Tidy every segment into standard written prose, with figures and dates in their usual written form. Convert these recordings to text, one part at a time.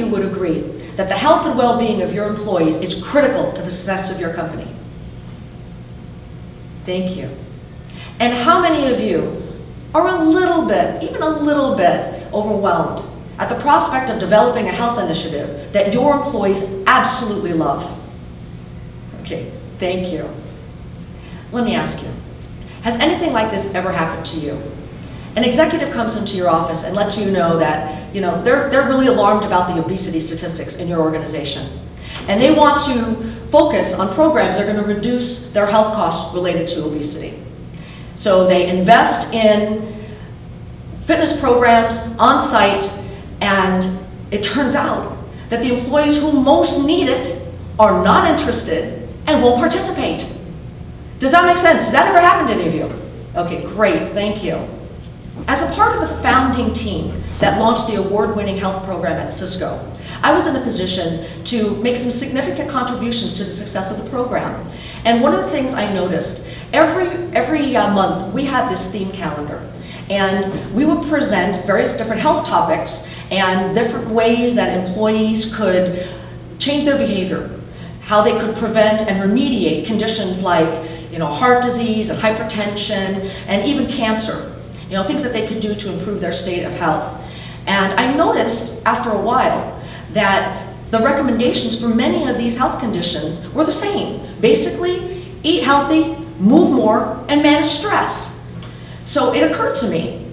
you would agree that the health and well-being of your employees is critical to the success of your company? Thank you. And how many of you are a little bit, even a little bit, overwhelmed at the prospect of developing a health initiative that your employees absolutely love? Okay, thank you. Let me ask you, has anything like this ever happened to you? An executive comes into your office and lets you know that they're really alarmed about the obesity statistics in your organization. And they want to focus on programs that are going to reduce their health costs related to obesity. So they invest in fitness programs on site, and it turns out that the employees who most need it are not interested and won't participate. Does that make sense? Has that ever happened to any of you? Okay, great, thank you. As a part of the founding team that launched the award-winning health program at Cisco, I was in a position to make some significant contributions to the success of the program. And one of the things I noticed, every month we had this theme calendar, and we would present various different health topics and different ways that employees could change their behavior, how they could prevent and remediate conditions like heart disease and hypertension and even cancer, things that they could do to improve their state of health. And I noticed after a while that the recommendations for many of these health conditions were the same. Basically, eat healthy, move more, and manage stress. So it occurred to me,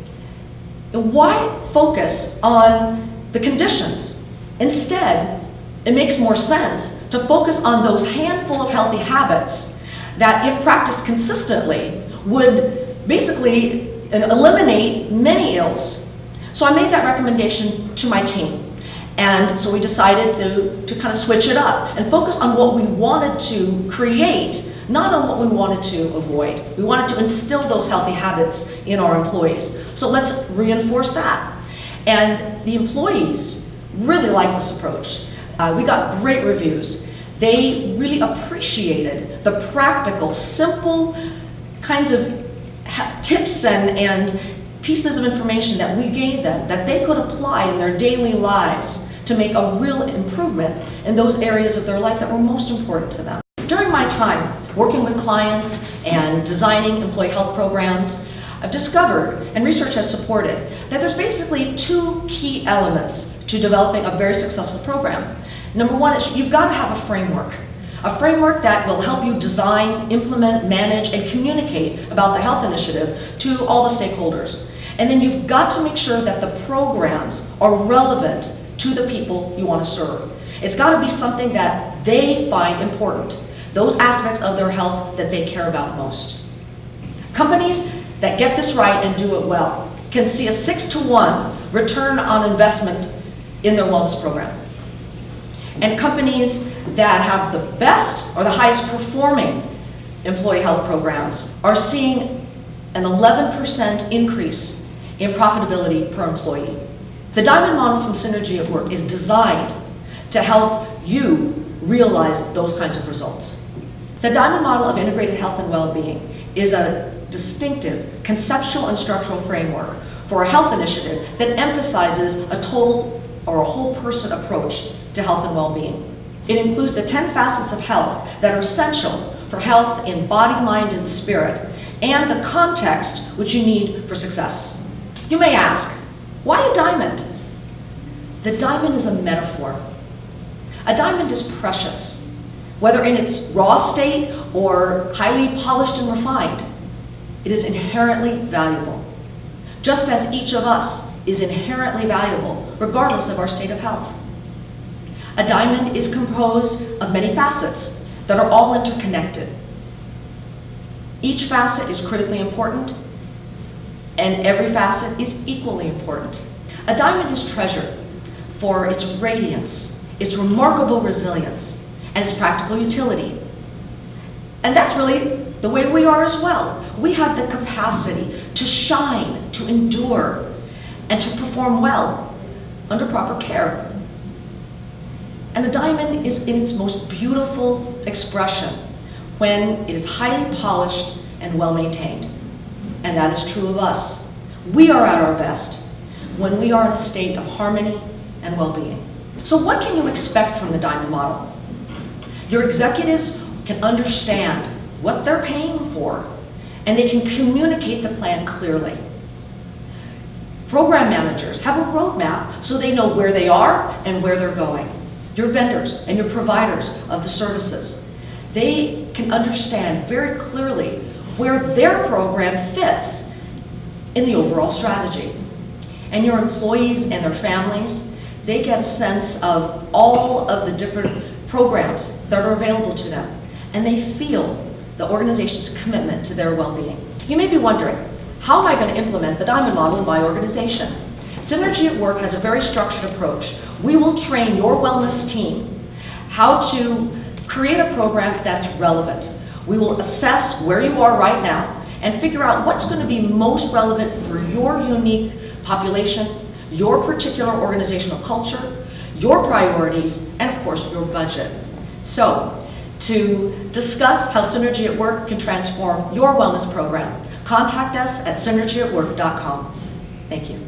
why focus on the conditions? Instead, it makes more sense to focus on those handful of healthy habits that, if practiced consistently, would basically eliminate many ills. So I made that recommendation to my team. And so we decided to kind of switch it up and focus on what we wanted to create, not on what we wanted to avoid. We wanted to instill those healthy habits in our employees. So let's reinforce that. And the employees really liked this approach. We got great reviews. They really appreciated the practical, simple kinds of tips and pieces of information that we gave them that they could apply in their daily lives to make a real improvement in those areas of their life that were most important to them. During my time working with clients and designing employee health programs, I've discovered, and research has supported, that there's basically two key elements to developing a very successful program. Number one is you've got to have a framework that will help you design, implement, manage, and communicate about the health initiative to all the stakeholders. And then you've got to make sure that the programs are relevant to the people you want to serve. It's got to be something that they find important, those aspects of their health that they care about most. Companies that get this right and do it well can see a 6-to-1 return on investment in their wellness program. And companies that have the best or the highest performing employee health programs are seeing an 11% increase in profitability per employee. The Diamond model from Synergy at Work is designed to help you realize those kinds of results. The Diamond model of integrated health and well-being is a distinctive conceptual and structural framework for a health initiative that emphasizes a total or a whole person approach to health and well-being. It includes the 10 facets of health that are essential for health in body, mind, and spirit, and the context which you need for success. You may ask, why a diamond? The diamond is a metaphor. A diamond is precious, whether in its raw state or highly polished and refined. It is inherently valuable, just as each of us is inherently valuable, regardless of our state of health. A diamond is composed of many facets that are all interconnected. Each facet is critically important, and every facet is equally important. A diamond is treasured for its radiance, its remarkable resilience, and its practical utility. And that's really the way we are as well. We have the capacity to shine, to endure, and to perform well under proper care. And a diamond is in its most beautiful expression when it is highly polished and well maintained. And that is true of us. We are at our best when we are in a state of harmony and well-being. So what can you expect from the diamond model? Your executives can understand what they're paying for, and they can communicate the plan clearly. Program managers have a roadmap so they know where they are and where they're going. Your vendors and your providers of the services, they can understand very clearly where their program fits in the overall strategy. And your employees and their families, they get a sense of all of the different programs that are available to them, and they feel the organization's commitment to their well-being. You may be wondering, how am I going to implement the diamond model in my organization? Synergy at Work has a very structured approach. We will train your wellness team how to create a program that's relevant. We will assess where you are right now and figure out what's going to be most relevant for your unique population, your particular organizational culture, your priorities, and of course, your budget. So, to discuss how Synergy at Work can transform your wellness program, contact us at synergyatwork.com. Thank you.